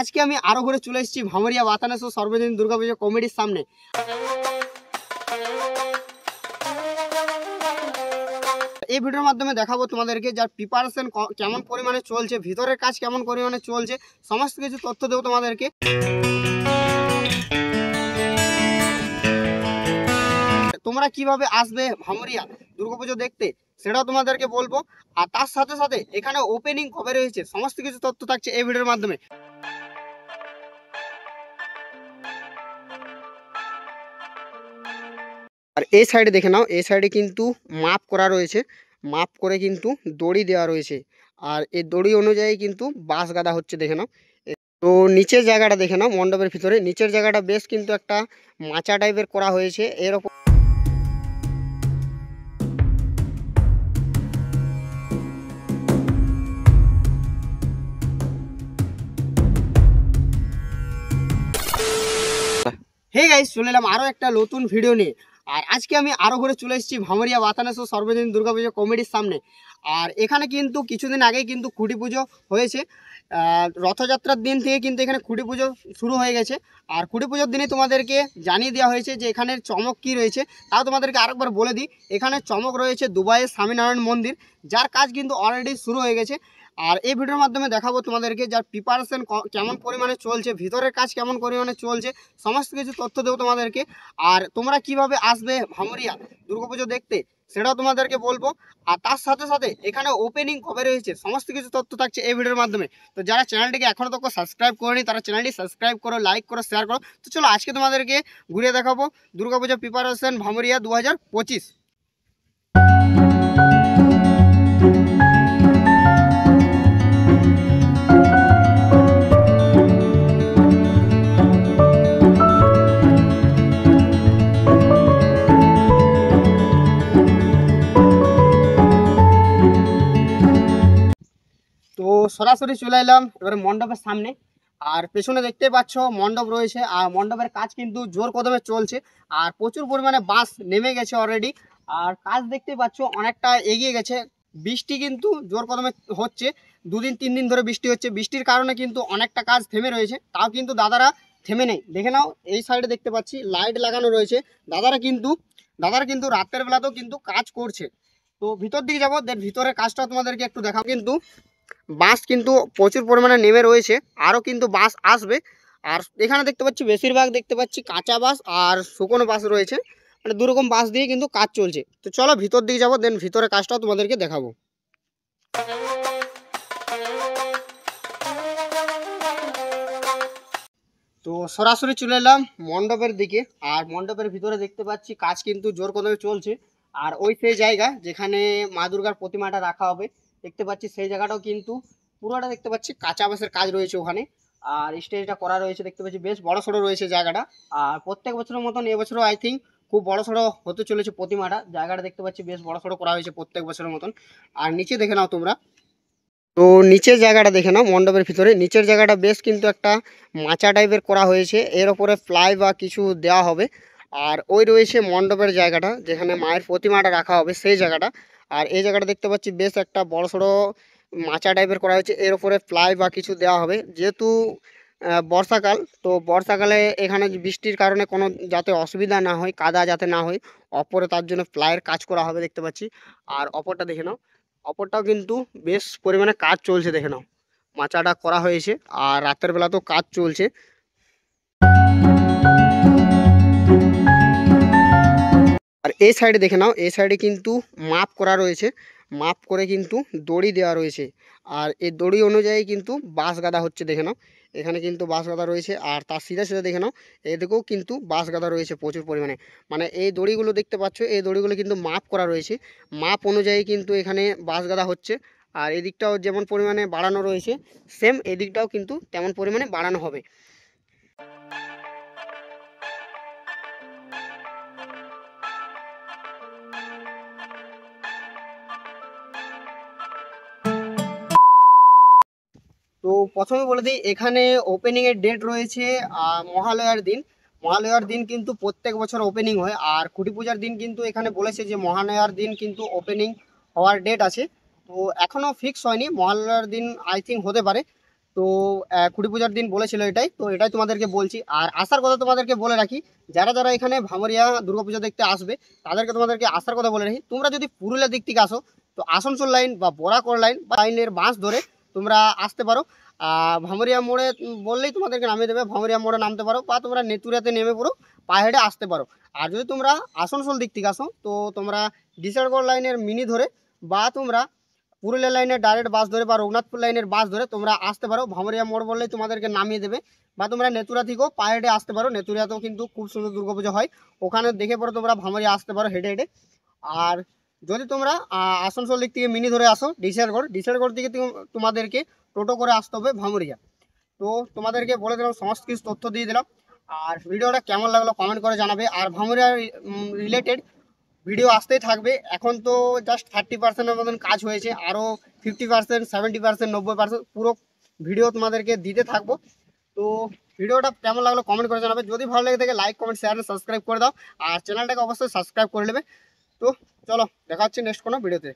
আজকে আমি আরো ঘুরে চলে এসেছি ভামরিয়া বাতানেশ্বর সর্বজনীন দুর্গাপুজো কমিটির সামনে। এই ভিডিওর মাধ্যমে দেখাবো তোমাদেরকে যার প্রিপারেশন কেমন পরিমাণে চলছে, ভিতরের কাজ কেমন পরিমাণে চলছে, সমস্ত কিছু তথ্য দেবো তোমাদেরকে। তোমরা কিভাবে আসবে ভামরিয়া দুর্গাপুজো দেখতে সেটাও তোমাদেরকে বলবো, আর তার সাথে সাথে এখানে ওপেনিং কবে রয়েছে সমস্ত কিছু তথ্য থাকছে এই ভিডিওর মাধ্যমে। আর এই সাইডে দেখে নাও, এই সাইডে কিন্তু মাপ করা রয়েছে, মাপ করে কিন্তু দড়ি দেওয়া রয়েছে, আর এই দড়ি অনুযায়ী কিন্তু বাঁশ গাদা হচ্ছে দেখে নাও। তো নিচের জায়গাটা দেখে নাও, মণ্ডপের ভিতরে নিচের জায়গাটা বেশ কিন্তু একটা মাচা টাইপের করা হয়েছে এরকম। হে গাইস, চলে এলাম আরও একটা নতুন ভিডিও নিয়ে। আর আজকে আমি আরও ঘুরে চলে এসেছি ভামরিয়া বাতানেশ্বর সর্বজনীন দুর্গাপুজো কমিটির সামনে। আর এখানে কিন্তু কিছুদিন আগেই কিন্তু খুঁটি পুজো হয়েছে, রথযাত্রার দিন থেকে কিন্তু এখানে খুঁটি পুজো শুরু হয়ে গেছে। আর খুঁটি পুজোর দিনে তোমাদেরকে জানিয়ে দেওয়া হয়েছে যে এখানের চমক কী রয়েছে, তাও তোমাদেরকে আরেকবার বলে দিই। এখানে চমক রয়েছে দুবাইয়ের স্বামীনারায়ণ মন্দির, যার কাজ কিন্তু অলরেডি শুরু হয়ে গেছে। আর এই ভিডিওর মাধ্যমে দেখাবো তোমাদেরকে যার প্রিপারেশন কেমন পরিমাণে চলছে, ভিতরের কাজ কেমন পরিমাণে চলছে, সমস্ত কিছু তথ্য দেবো তোমাদেরকে। আর তোমরা কিভাবে আসবে ভামরিয়া দুর্গাপুজো দেখতে সেটাও তোমাদেরকে বলবো, আর তার সাথে সাথে এখানে ওপেনিং কবে রয়েছে সমস্ত কিছু তথ্য থাকছে এই ভিডিওর মাধ্যমে। তো যারা চ্যানেলটিকে এখনও তক সাবস্ক্রাইব করেনি তারা চ্যানেলটি সাবস্ক্রাইব করো, লাইক করো, শেয়ার করো। তো চলো আজকে তোমাদেরকে ঘুরিয়ে দেখাবো দুর্গাপুজো প্রিপারেশন ভামরিয়া 2025। তো সরাসরি চলে এলাম এবারে মণ্ডপের সামনে। আর পেছনে দেখতে পাচ্ছ মণ্ডপ রয়েছে, আর মণ্ডপের কাজ কিন্তু জোর কদমে চলছে, আর প্রচুর পরিমাণে বাঁশ নেমে গেছে অলরেডি। আর কাজ দেখতে পাচ্ছ অনেকটা এগিয়ে গেছে। বৃষ্টি কিন্তু জোর কদমে হচ্ছে, 2-3 দিন ধরে বৃষ্টি হচ্ছে, বৃষ্টির কারণে কিন্তু অনেকটা কাজ থেমে রয়েছে, তাও কিন্তু দাদারা থেমে নেই। দেখে নাও এই সাইডে দেখতে পাচ্ছি লাইট লাগানো রয়েছে, দাদারা কিন্তু রাতের বেলাতেও কিন্তু কাজ করছে। তো ভিতর দিকে যাবো, দেন ভিতরের কাজটা তোমাদেরকে একটু দেখাবো। কিন্তু বাঁশ কিন্তু প্রচুর পরিমাণে নেমে রয়েছে, আরও কিন্তু বাঁশ আসবে। আর এখানে দেখতে পাচ্ছি বেশিরভাগ দেখতে পাচ্ছি কাঁচা বাঁশ আর শুকনো বাঁশ রয়েছে, মানে দুরকম বাঁশ দিয়ে কিন্তু কাজ চলছে। তো চলো ভিতর দিকে যাবো, দেন ভিতরের কাজটাও তোমাদেরকে দেখাবো। তো সরাসরি চলে এলাম মণ্ডপের দিকে, আর মণ্ডপের ভিতরে দেখতে পাচ্ছি কাজ কিন্তু জোর কদমে চলছে। আর ওই সেই জায়গা যেখানে মা দুর্গার প্রতিমাটা রাখা হবে দেখতে পাচ্ছি, সেই জায়গাটাও কিন্তু পুরোটা দেখতে পাচ্ছি কাঁচা বাঁশের কাজ রয়েছে ওখানে। আর স্টেজটা করা রয়েছে দেখতে পাচ্ছি, বেশ বড় সড়ো রয়েছে জায়গাটা। আর প্রত্যেক বছরের মতন এবছরও আই থিঙ্ক খুব বড় সড়ো হতে চলেছে প্রতিমাটা, জায়গাটা দেখতে পাচ্ছি বেশ বড় সড়ো করা হয়েছে প্রত্যেক বছরের মতন। আর নিচে দেখে নাও তোমরা, তো নিচের জায়গাটা দেখে নাও, মণ্ডপের ভিতরে নিচের জায়গাটা বেশ কিন্তু একটা মাচা টাইপের করা হয়েছে, এর ওপরে ফ্লাই বা কিছু দেওয়া হবে। আর ওই রয়েছে মণ্ডপের জায়গাটা যেখানে মায়ের প্রতিমাটা রাখা হবে সেই জায়গাটা। আর এই জায়গাটা দেখতে পাচ্ছি বেশ একটা বড় সড়ো মাচা টাইপের করা হয়েছে, এর ওপরে ফ্লাই বা কিছু দেওয়া হবে। যেহেতু বর্ষাকাল, তো বর্ষাকালে এখানে বৃষ্টির কারণে কোনো যাতে অসুবিধা না হয়, কাদা যাতে না হয় অপরে, তার জন্য ফ্লাইয়ের কাজ করা হবে দেখতে পাচ্ছি। আর অপরটা দেখে নাও, অপরটাও কিন্তু বেশ পরিমাণে কাজ চলছে দেখে নাও, মাচাটা করা হয়েছে আর রাতের বেলা তো কাজ চলছে। আর এই সাইডে দেখে নাও, এই সাইডে কিন্তু মাপ করা রয়েছে, মাপ করে কিন্তু দড়ি দেওয়া রয়েছে, আর এই দড়ি অনুযায়ী কিন্তু বাঁশ গাদা হচ্ছে দেখে নাও। এখানে কিন্তু বাঁশ গাদা রয়েছে, আর তার সিধা সিধা দেখে নাও এদিকেও কিন্তু বাঁশ গাদা রয়েছে প্রচুর পরিমাণে। মানে এই দড়িগুলো দেখতে পাচ্ছ, এই দড়িগুলো কিন্তু মাপ করা রয়েছে, মাপ অনুযায়ী কিন্তু এখানে বাঁশ গাদা হচ্ছে। আর এদিকটাও যেমন পরিমাণে বাড়ানো রয়েছে, সেম এদিকটাও কিন্তু তেমন পরিমাণে বাড়ানো হবে। তো প্রথমে বলে দিই, এখানে ওপেনিংয়ের ডেট রয়েছে মহালয়ার দিন। মহালয়ার দিন কিন্তু প্রত্যেক বছর ওপেনিং হয়, আর খুঁটি পূজার দিন কিন্তু এখানে বলেছে যে মহালয়ার দিন কিন্তু ওপেনিং হওয়ার ডেট আছে। তো এখনও ফিক্স হয়নি, মহালয়ার দিন আই থিঙ্ক হতে পারে। তো খুঁটি পূজার দিন বলেছিল এটাই, তো এটাই তোমাদেরকে বলছি। আর আসার কথা তোমাদেরকে বলে রাখি, যারা যারা এখানে ভামরিয়া দুর্গাপূজা দেখতে আসবে তাদেরকে তোমাদেরকে আসার কথা বলে রাখি, তোমরা যদি পুরুলিয়ার দিক থেকে আসো তো আসানসোল লাইন বা বরাকর লাইন বা লাইনের বাস ধরে তোমরা আসতে পারো। ভামরিয়া মোড়ে বললেই তোমাদেরকে নামিয়ে দেবে, ভামরিয়া মোড়ে নামতে পারো, বা তোমরা নেতুরিয়াতে নেমে পুরো পায়ে হেঁটে আসতে পারো। আর যদি তোমরা আসানসোল দিক থেকে আসো তো তোমরা ডিসারগড় লাইনের মিনি ধরে বা তোমরা পুরুলিয়া লাইনের ডাইরেক্ট বাস ধরে বা রঘুনাথপুর লাইনের বাস ধরে তোমরা আসতে পারো। ভামরিয়া মোড় বললেই তোমাদেরকে নামিয়ে দেবে, বা তোমরা নেতুরিয়া থেকেও পায়ে হেঁটে আসতে পারো। নেতুরিয়াতেও কিন্তু খুব সুন্দর দুর্গাপুজো হয়, ওখানে দেখে পরে তোমরা ভামরিয়া আসতে পারো হেঁটে হেঁটে। আর যদি তোমরা আসানসোল দিক থেকে মিনি ধরে আসো ডিসারগড় থেকে তোমাদেরকে টোটো করে আসতে হবে ভামরিয়া। তো তোমাদেরকে বলে দিলাম, সমস্ত কিছু তথ্য দিয়ে দিলাম। আর ভিডিওটা কেমন লাগলো কমেন্ট করে জানাবে। আর ভামরিয়া রিলেটেড ভিডিও আসতেই থাকবে। এখন তো জাস্ট 30%-এর মতন কাজ হয়েছে, আরও 50%, 70%, 90% পুরো ভিডিও তোমাদেরকে দিতে থাকবো। তো ভিডিওটা কেমন লাগলো কমেন্ট করে জানাবে। যদি ভালো লেগে থাকে লাইক কমেন্ট শেয়ার সাবস্ক্রাইব করে দাও, আর চ্যানেলটাকে অবশ্যই সাবস্ক্রাইব করে নেবে। তো চলো দেখা হচ্ছে নেক্সট কোনো ভিডিওতে।